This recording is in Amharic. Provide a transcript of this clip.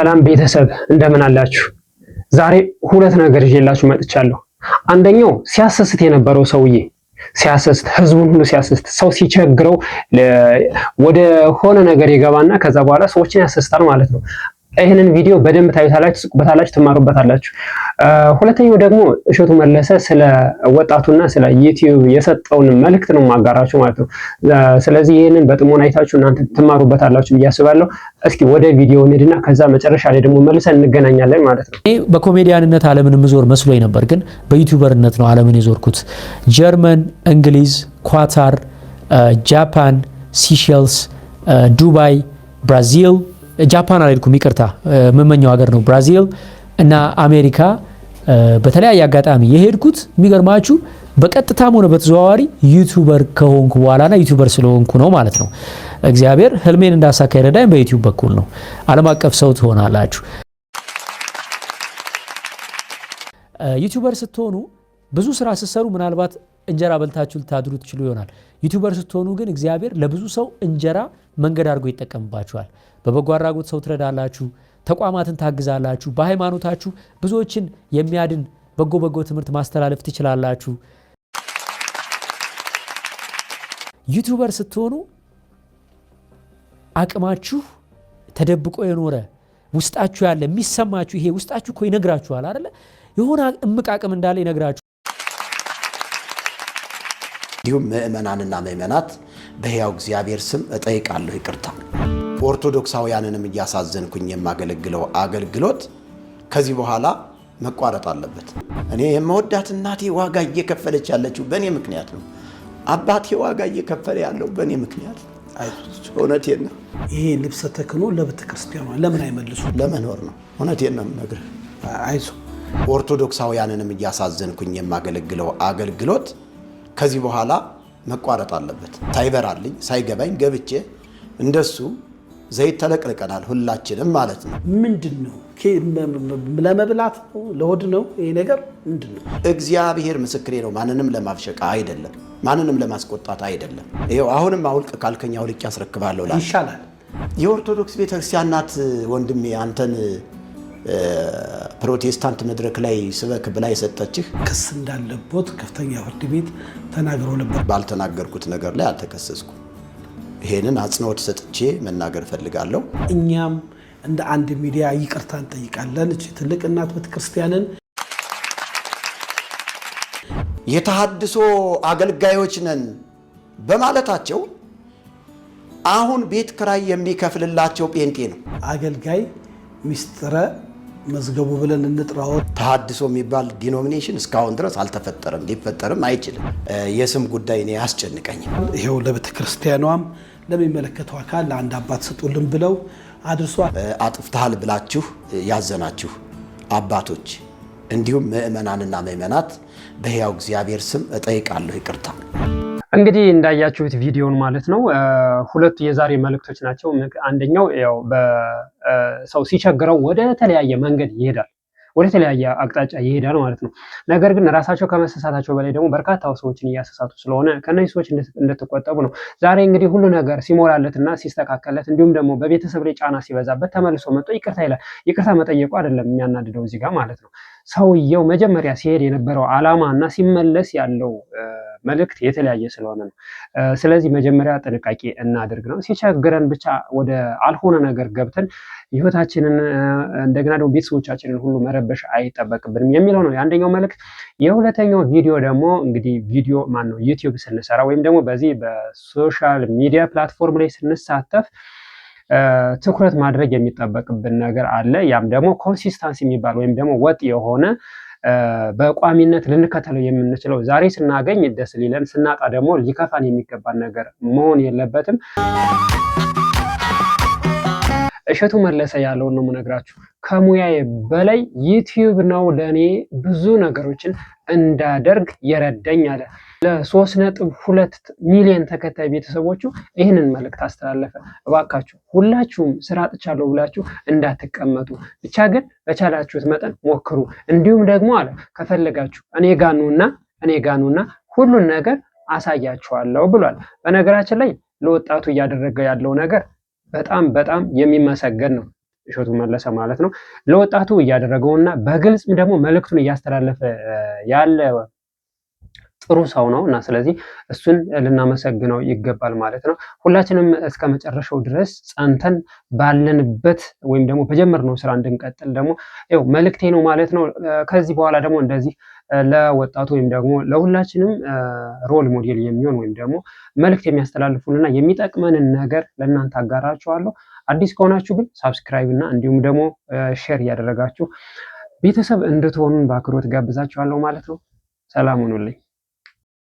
ሰላም ቤተሰብ እንደምን አላችሁ? ዛሬ ሁለት ነገር ይዤላችሁ መጥቻለሁ። አንደኛው ሲያሰስት የነበረው ሰውዬ ሲያሰስት ህዝቡን ሁሉ ሲያሰስት ሰው ሲቸግረው ወደ ሆነ ነገር ይገባና ከዛ በኋላ ሰዎችን ያሰስታል ማለት ነው። ይሄንን ቪዲዮ በደንብ ታዩታላችሁ፣ ጽቁበታላችሁ፣ ትማሩበታላችሁ። ሁለተኛው ደግሞ እሸቱ መለሰ ስለ ወጣቱና ስለ ዩቲዩብ የሰጠውን መልእክት ነው ማጋራችሁ ማለት ነው። ስለዚህ ይሄንን በጥሞና አይታችሁ እናንተ ትማሩበታላችሁ ብዬ አስባለሁ። እስኪ ወደ ቪዲዮ እንሂድና ከዛ መጨረሻ ላይ ደግሞ መልሰን እንገናኛለን ማለት ነው። እኔ በኮሜዲያንነት ዓለምን ምዞር መስሎኝ ነበር፣ ግን በዩቲዩበርነት ነው ዓለምን የዞርኩት። ጀርመን፣ እንግሊዝ፣ ኳታር፣ ጃፓን፣ ሲሸልስ፣ ዱባይ፣ ብራዚል ጃፓን አልሄድኩም፣ ይቅርታ የምመኘው ሀገር ነው ብራዚል እና አሜሪካ። በተለያየ አጋጣሚ የሄድኩት የሚገርማችሁ በቀጥታም ሆነ በተዘዋዋሪ ዩቲዩበር ከሆንኩ በኋላና ዩቲዩበር ስለሆንኩ ነው ማለት ነው። እግዚአብሔር ህልሜን እንዳሳካ ይረዳኝ በዩቲዩብ በኩል ነው። ዓለም አቀፍ ሰው ትሆናላችሁ። ዩቲዩበር ስትሆኑ ብዙ ስራ ስትሰሩ ምናልባት እንጀራ በልታችሁ ልታድሩ ትችሉ ይሆናል። ዩቲዩበር ስትሆኑ ግን እግዚአብሔር ለብዙ ሰው እንጀራ መንገድ አድርጎ ይጠቀምባችኋል። በበጎ አድራጎት ሰው ትረዳላችሁ፣ ተቋማትን ታግዛላችሁ፣ በሃይማኖታችሁ ብዙዎችን የሚያድን በጎ ትምህርት ማስተላለፍ ትችላላችሁ። ዩቲዩበር ስትሆኑ አቅማችሁ ተደብቆ የኖረ ውስጣችሁ ያለ የሚሰማችሁ ይሄ ውስጣችሁ እኮ ይነግራችኋል አይደለ? የሆነ እምቅ አቅም እንዳለ ይነግራችሁ። እንዲሁም ምእመናንና ምእመናት በሕያው እግዚአብሔር ስም እጠይቃለሁ ይቅርታ። ኦርቶዶክሳውያንንም እያሳዘንኩኝ የማገለግለው አገልግሎት ከዚህ በኋላ መቋረጥ አለበት። እኔ የምወዳት እናቴ ዋጋ እየከፈለች ያለችው በእኔ ምክንያት ነው። አባቴ ዋጋ እየከፈለ ያለው በእኔ ምክንያት ነው። እውነቴን ነው። ይሄ ልብሰ ተክህኖ ለቤተ ክርስቲያኗ ለምን አይመልሱ? ለመኖር ነው። እውነቴን ነው የምነግርህ። አይዞ ኦርቶዶክሳውያንንም እያሳዘንኩኝ የማገለግለው አገልግሎት ከዚህ በኋላ መቋረጥ አለበት። ሳይበራልኝ ሳይገባኝ ገብቼ እንደሱ ዘይት ተለቅልቀናል ሁላችንም ማለት ነው። ምንድነው? ለመብላት ነው? ለሆድ ነው? ይሄ ነገር ምንድነው? እግዚአብሔር ምስክሬ ነው። ማንንም ለማብሸቃ አይደለም፣ ማንንም ለማስቆጣት አይደለም። ይሄው አሁንም አውልቅ ካልከኝ አውልቅ ያስረክባለሁ። ይሻላል። የኦርቶዶክስ ቤተክርስቲያን ናት ወንድሜ አንተን ፕሮቴስታንት መድረክ ላይ ስበክ ብላ የሰጠችህ። ክስ እንዳለበት ከፍተኛ ፍርድ ቤት ተናግሮ ነበር። ባልተናገርኩት ነገር ላይ አልተከሰስኩም። ይሄንን አጽንኦት ሰጥቼ መናገር ፈልጋለሁ። እኛም እንደ አንድ ሚዲያ ይቅርታ እንጠይቃለን። እቺ ትልቅ እናት ቤተክርስቲያንን የተሐድሶ አገልጋዮች ነን በማለታቸው አሁን ቤት ክራይ የሚከፍልላቸው ጴንጤ ነው። አገልጋይ ሚስጥረ መዝገቡ ብለን እንጥራው። ተሐድሶ የሚባል ዲኖሚኔሽን እስካሁን ድረስ አልተፈጠረም፣ ሊፈጠርም አይችልም። የስም ጉዳይ ነው ያስጨንቀኝ። ይሄው ለቤተክርስቲያኗም ለሚመለከተው አካል ለአንድ አባት ስጡልን ብለው አድርሷል። አጥፍተሃል ብላችሁ ያዘናችሁ አባቶች እንዲሁም ምእመናንና ምእመናት በሕያው እግዚአብሔር ስም እጠይቃለሁ ይቅርታ። እንግዲህ እንዳያችሁት ቪዲዮን ማለት ነው። ሁለቱ የዛሬ መልእክቶች ናቸው። አንደኛው ያው በሰው ሲቸግረው ወደ ተለያየ መንገድ ይሄዳል፣ ወደ ተለያየ አቅጣጫ ይሄዳል ማለት ነው። ነገር ግን ራሳቸው ከመሰሳታቸው በላይ ደግሞ በርካታ ሰዎችን እያሰሳቱ ስለሆነ ከነዚህ ሰዎች እንድትቆጠቡ ነው። ዛሬ እንግዲህ ሁሉ ነገር ሲሞላለትና ሲስተካከለት እንዲሁም ደግሞ በቤተሰብ ላይ ጫና ሲበዛበት ተመልሶ መጥቶ ይቅርታ ይላል። ይቅርታ መጠየቁ አይደለም የሚያናድደው እዚህ ጋር ማለት ነው። ሰውየው መጀመሪያ ሲሄድ የነበረው ዓላማ እና ሲመለስ ያለው መልእክት የተለያየ ስለሆነ ነው። ስለዚህ መጀመሪያ ጥንቃቄ እናድርግ ነው። ሲቸግረን ብቻ ወደ አልሆነ ነገር ገብተን ህይወታችንን እንደገና ደግሞ ቤተሰቦቻችንን ሁሉ መረበሽ አይጠበቅብንም የሚለው ነው የአንደኛው መልእክት። የሁለተኛው ቪዲዮ ደግሞ እንግዲህ ዩቲዩብ ስንሰራ ወይም ደግሞ በዚህ በሶሻል ሚዲያ ፕላትፎርም ላይ ስንሳተፍ ትኩረት ማድረግ የሚጠበቅብን ነገር አለ። ያም ደግሞ ኮንሲስታንሲ የሚባል ወይም ደግሞ ወጥ የሆነ በቋሚነት ልንከተለው የምንችለው ዛሬ ስናገኝ ደስ ሊለን ስናጣ ደግሞ ሊከፋን የሚገባን ነገር መሆን የለበትም። እሸቱ መለሰ ያለውን ነው የምነግራችሁ። ከሙያዬ በላይ ዩቲዩብ ነው ለእኔ ብዙ ነገሮችን እንዳደርግ የረዳኝ አለ። ለ3.2 ሚሊዮን ተከታይ ቤተሰቦቹ ይህንን መልእክት አስተላለፈ። እባካችሁ ሁላችሁም ስራ አጥቻለሁ ብላችሁ እንዳትቀመጡ፣ ብቻ ግን በቻላችሁት መጠን ሞክሩ። እንዲሁም ደግሞ አለ ከፈለጋችሁ እኔ ጋኑና ሁሉን ነገር አሳያችኋለሁ ብሏል። በነገራችን ላይ ለወጣቱ እያደረገ ያለው ነገር በጣም የሚመሰገን ነው። እሸቱ መለሰ ማለት ነው ለወጣቱ እያደረገውና በግልጽም ደግሞ መልእክቱን እያስተላለፈ ያለ ጥሩ ሰው ነው እና ስለዚህ እሱን ልናመሰግነው ይገባል ማለት ነው። ሁላችንም እስከ መጨረሻው ድረስ ጸንተን ባለንበት ወይም ደግሞ በጀመርነው ስራ እንድንቀጥል ደግሞ ይኸው መልእክቴ ነው ማለት ነው። ከዚህ በኋላ ደግሞ እንደዚህ ለወጣቱ ወይም ደግሞ ለሁላችንም ሮል ሞዴል የሚሆን ወይም ደግሞ መልእክት የሚያስተላልፉልና የሚጠቅመንን ነገር ለእናንተ አጋራችኋለሁ። አዲስ ከሆናችሁ ግን ሳብስክራይብ እና እንዲሁም ደግሞ ሼር እያደረጋችሁ ቤተሰብ እንድትሆኑን በአክብሮት ጋብዛችኋለሁ ማለት ነው። ሰላም ሁኑልኝ።